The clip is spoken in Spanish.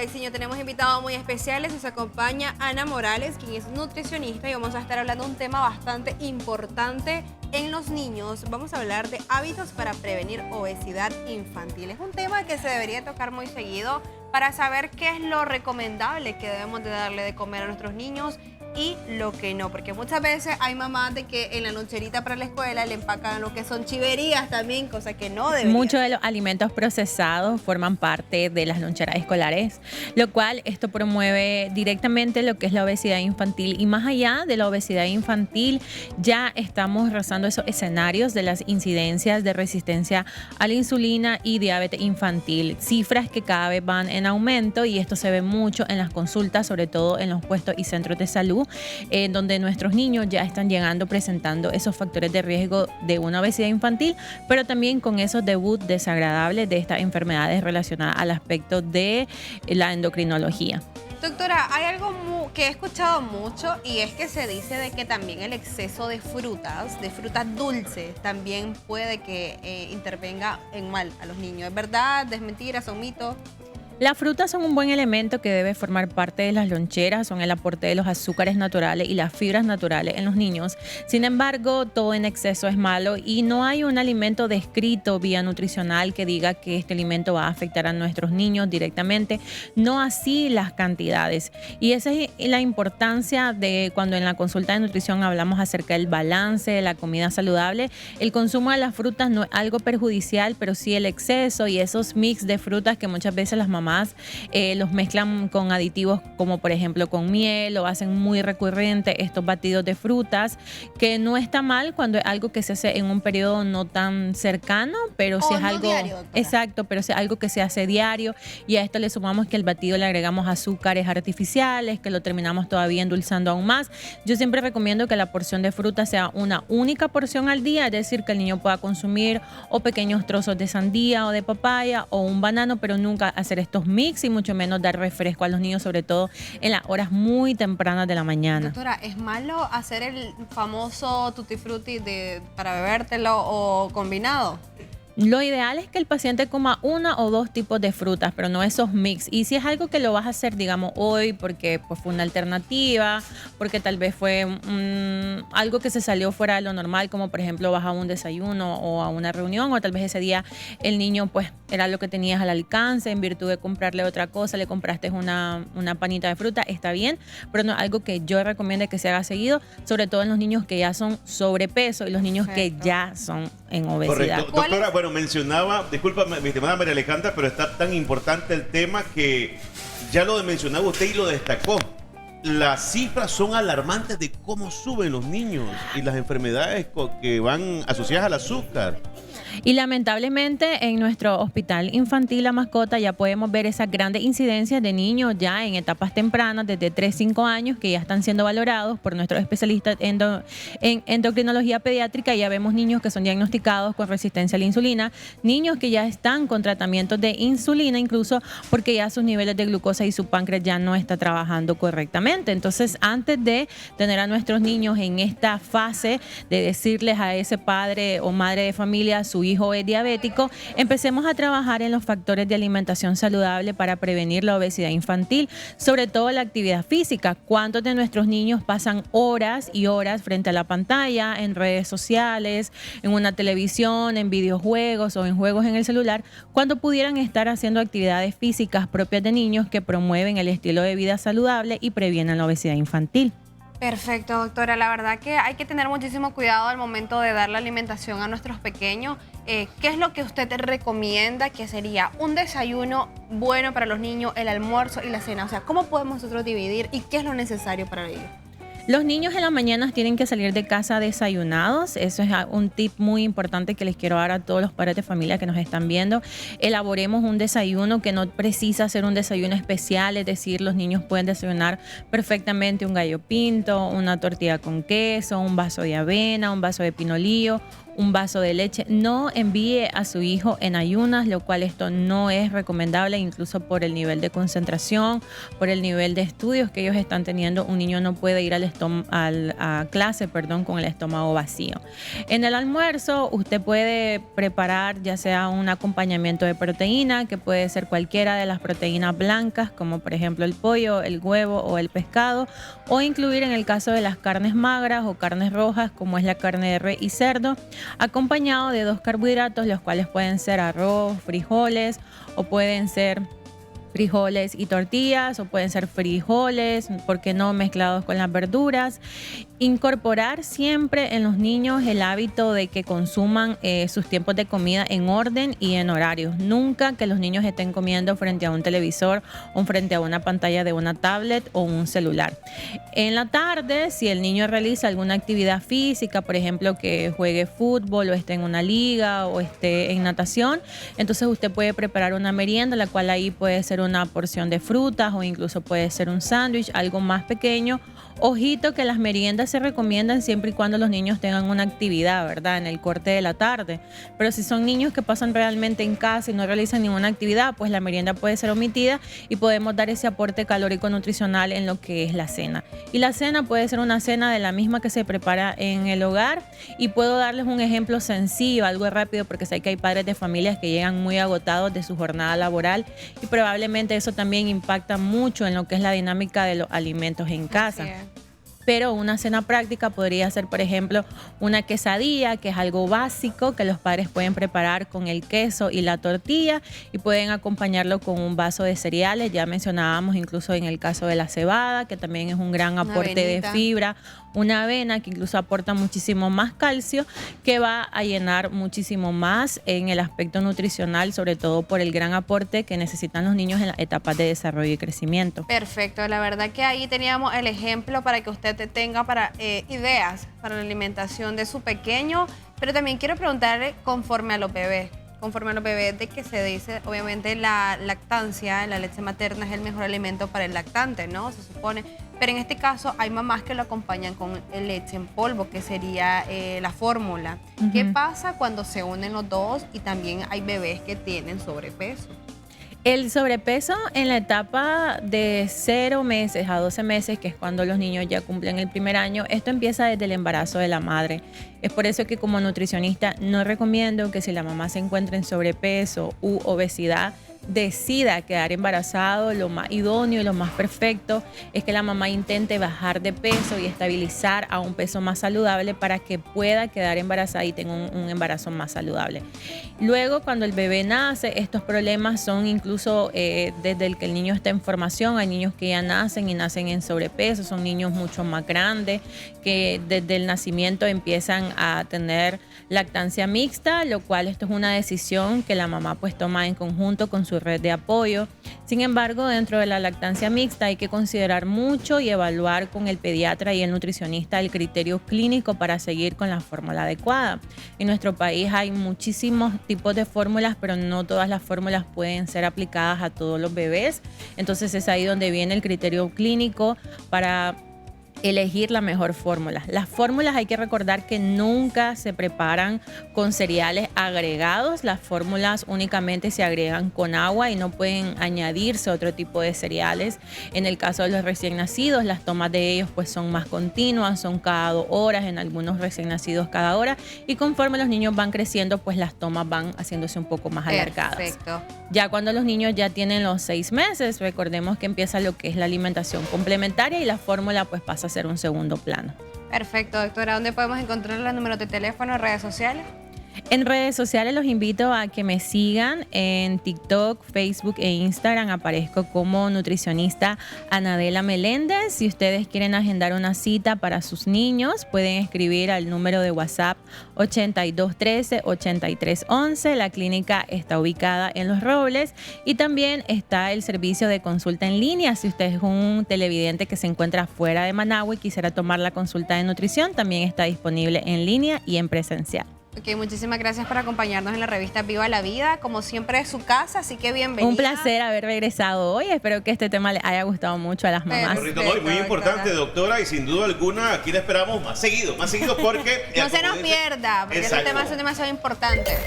Alexiño, tenemos invitados muy especiales. Nos acompaña Ana Morales, quien es nutricionista, y vamos a estar hablando de un tema bastante importante en los niños. Vamos a hablar de hábitos para prevenir obesidad infantil. Es un tema que se debería tocar muy seguido para saber qué es lo recomendable que debemos de darle de comer a nuestros niños y lo que no, porque muchas veces hay mamás de que en la loncherita para la escuela le empacan lo que son chiverías también, cosa que no debería. Muchos de los alimentos procesados forman parte de las loncheras escolares, lo cual esto promueve directamente lo que es la obesidad infantil. Y más allá de la obesidad infantil, ya estamos rozando esos escenarios de las incidencias de resistencia a la insulina y diabetes infantil, cifras que cada vez van en aumento, y esto se ve mucho en las consultas, sobre todo en los puestos y centros de salud, donde nuestros niños ya están llegando presentando esos factores de riesgo de una obesidad infantil, pero también con esos debuts desagradables de estas enfermedades relacionadas al aspecto de la endocrinología. Doctora, hay algo que he escuchado mucho, y es que se dice de que también el exceso de frutas dulces, también puede que intervenga en mal a los niños. ¿Es verdad? ¿Es mentira? ¿Son mitos? Las frutas son un buen elemento que debe formar parte de las loncheras, son el aporte de los azúcares naturales y las fibras naturales en los niños. Sin embargo, todo en exceso es malo y no hay un alimento descrito vía nutricional que diga que este alimento va a afectar a nuestros niños directamente, no así las cantidades. Y esa es la importancia de cuando en la consulta de nutrición hablamos acerca del balance de la comida saludable. El consumo de las frutas no es algo perjudicial, pero sí el exceso y esos mix de frutas que muchas veces las mamás los mezclan con aditivos como por ejemplo con miel, o hacen muy recurrente estos batidos de frutas, que no está mal cuando es algo que se hace en un periodo no tan cercano, pero si es no algo diario, doctora. exacto, pero si es algo que se hace diario, y a esto le sumamos que el batido le agregamos azúcares artificiales, que lo terminamos todavía endulzando aún más. Yo siempre recomiendo que la porción de fruta sea una única porción al día, es decir, que el niño pueda consumir o pequeños trozos de sandía o de papaya o un banano, pero nunca hacer estos mix y mucho menos dar refresco a los niños, sobre todo en las horas muy tempranas de la mañana. Doctora, ¿es malo hacer el famoso tutti frutti para bebértelo o combinado? Lo ideal es que el paciente coma una o dos tipos de frutas, pero no esos mix. Y si es algo que lo vas a hacer, digamos, hoy, porque pues, fue una alternativa, porque tal vez fue algo que se salió fuera de lo normal, como por ejemplo vas a un desayuno o a una reunión, o tal vez ese día el niño pues era lo que tenías al alcance, en virtud de comprarle otra cosa, le compraste una panita de fruta, está bien, pero no es algo que yo recomiende que se haga seguido, sobre todo en los niños que ya son sobrepeso y los niños que ya son en obesidad. Correcto. Doctora, bueno, mencionaba, discúlpame, mi estimada María Alejandra, pero está tan importante el tema que ya lo mencionaba usted y lo destacó. Las cifras son alarmantes de cómo suben los niños y las enfermedades que van asociadas al azúcar. Y lamentablemente en nuestro hospital infantil La Mascota ya podemos ver esas grandes incidencias de niños ya en etapas tempranas, desde 3-5 años, que ya están siendo valorados por nuestros especialistas en endocrinología pediátrica. Ya vemos niños que son diagnosticados con resistencia a la insulina, niños que ya están con tratamientos de insulina, incluso porque ya sus niveles de glucosa y su páncreas ya no está trabajando correctamente. Entonces, antes de tener a nuestros niños en esta fase de decirles a ese padre o madre de familia su hijo es diabético, empecemos a trabajar en los factores de alimentación saludable para prevenir la obesidad infantil, sobre todo la actividad física. ¿Cuántos de nuestros niños pasan horas y horas frente a la pantalla, en redes sociales, en una televisión, en videojuegos o en juegos en el celular, cuando pudieran estar haciendo actividades físicas propias de niños que promueven el estilo de vida saludable y previenen la obesidad infantil? Perfecto, doctora. La verdad que hay que tener muchísimo cuidado al momento de dar la alimentación a nuestros pequeños. ¿Qué es lo que usted recomienda que sería un desayuno bueno para los niños, el almuerzo y la cena? O sea, ¿cómo podemos nosotros dividir y qué es lo necesario para ellos? Los niños en las mañanas tienen que salir de casa desayunados. Eso es un tip muy importante que les quiero dar a todos los padres de familia que nos están viendo. Elaboremos un desayuno que no precisa ser un desayuno especial, es decir, los niños pueden desayunar perfectamente un gallo pinto, una tortilla con queso, un vaso de avena, un vaso de pinolillo, un vaso de leche. No envíe a su hijo en ayunas, lo cual esto no es recomendable, incluso por el nivel de concentración, por el nivel de estudios que ellos están teniendo. Un niño no puede ir a clase con el estómago vacío. En el almuerzo usted puede preparar ya sea un acompañamiento de proteína, que puede ser cualquiera de las proteínas blancas, como por ejemplo el pollo, el huevo o el pescado, o incluir en el caso de las carnes magras o carnes rojas, como es la carne de res y cerdo, acompañado de 2 carbohidratos, los cuales pueden ser arroz, frijoles, o pueden ser frijoles y tortillas, o pueden ser frijoles, ¿por qué no?, mezclados con las verduras. Incorporar siempre en los niños el hábito de que consuman sus tiempos de comida en orden y en horarios. Nunca que los niños estén comiendo frente a un televisor o frente a una pantalla de una tablet o un celular. En la tarde, si el niño realiza alguna actividad física, por ejemplo, que juegue fútbol o esté en una liga o esté en natación, entonces usted puede preparar una merienda, la cual ahí puede ser una porción de frutas o incluso puede ser un sándwich, algo más pequeño. Ojito que las meriendas se recomiendan siempre y cuando los niños tengan una actividad, ¿verdad?, en el corte de la tarde. Pero si son niños que pasan realmente en casa y no realizan ninguna actividad, pues la merienda puede ser omitida y podemos dar ese aporte calórico nutricional en lo que es la cena. Y la cena puede ser una cena de la misma que se prepara en el hogar, y puedo darles un ejemplo sencillo, algo rápido, porque sé que hay padres de familias que llegan muy agotados de su jornada laboral y probablemente eso también impacta mucho en lo que es la dinámica de los alimentos en casa. Pero una cena práctica podría ser, por ejemplo, una quesadilla, que es algo básico que los padres pueden preparar con el queso y la tortilla, y pueden acompañarlo con un vaso de cereales. Ya mencionábamos incluso en el caso de la cebada, que también es un gran aporte de fibra. Una avena que incluso aporta muchísimo más calcio, que va a llenar muchísimo más en el aspecto nutricional, sobre todo por el gran aporte que necesitan los niños en las etapas de desarrollo y crecimiento. Perfecto, la verdad que ahí teníamos el ejemplo para que usted tenga ideas para la alimentación de su pequeño, pero también quiero preguntarle conforme a los bebés. De que se dice, obviamente la lactancia, la leche materna es el mejor alimento para el lactante, ¿no? Se supone. Pero en este caso hay mamás que lo acompañan con leche en polvo, que sería la fórmula. ¿Qué pasa cuando se unen los dos y también hay bebés que tienen sobrepeso? El sobrepeso en la etapa de 0 meses a 12 meses, que es cuando los niños ya cumplen el primer año, esto empieza desde el embarazo de la madre. Es por eso que como nutricionista no recomiendo que si la mamá se encuentra en sobrepeso u obesidad, decida quedar embarazado. Lo más idóneo y lo más perfecto es que la mamá intente bajar de peso y estabilizar a un peso más saludable para que pueda quedar embarazada y tenga un embarazo más saludable. Luego, cuando el bebé nace, estos problemas son incluso desde el que el niño está en formación. Hay niños que ya nacen y nacen en sobrepeso, son niños mucho más grandes que desde el nacimiento empiezan a tener lactancia mixta, lo cual esto es una decisión que la mamá pues toma en conjunto con su red de apoyo. Sin embargo, dentro de la lactancia mixta hay que considerar mucho y evaluar con el pediatra y el nutricionista el criterio clínico para seguir con la fórmula adecuada. En nuestro país hay muchísimos tipos de fórmulas, pero no todas las fórmulas pueden ser aplicadas a todos los bebés. Entonces es ahí donde viene el criterio clínico para elegir la mejor fórmula. Las fórmulas hay que recordar que nunca se preparan con cereales agregados. Las fórmulas únicamente se agregan con agua y no pueden añadirse otro tipo de cereales. En el caso de los recién nacidos, las tomas de ellos pues son más continuas, son cada 2 horas, en algunos recién nacidos cada hora, y conforme los niños van creciendo pues las tomas van haciéndose un poco más alargadas. Perfecto. Ya cuando los niños ya tienen los 6 meses, recordemos que empieza lo que es la alimentación complementaria y la fórmula pues pasa a ser un segundo plano. Perfecto, doctora. ¿Dónde podemos encontrar los números de teléfono, redes sociales? En redes sociales los invito a que me sigan en TikTok, Facebook e Instagram. Aparezco como nutricionista Anadela Meléndez. Si ustedes quieren agendar una cita para sus niños, pueden escribir al número de WhatsApp 8213-8311. La clínica está ubicada en Los Robles y también está el servicio de consulta en línea. Si usted es un televidente que se encuentra fuera de Managua y quisiera tomar la consulta de nutrición, también está disponible en línea y en presencial. Ok, muchísimas gracias por acompañarnos en la revista Viva la Vida. Como siempre es su casa, así que bienvenida. Un placer haber regresado hoy. Espero que este tema les haya gustado mucho a las mamás. Correcto, no, y muy importante, doctora, y sin duda alguna aquí la esperamos más seguido porque... No se nos pierda, porque este tema es demasiado importante.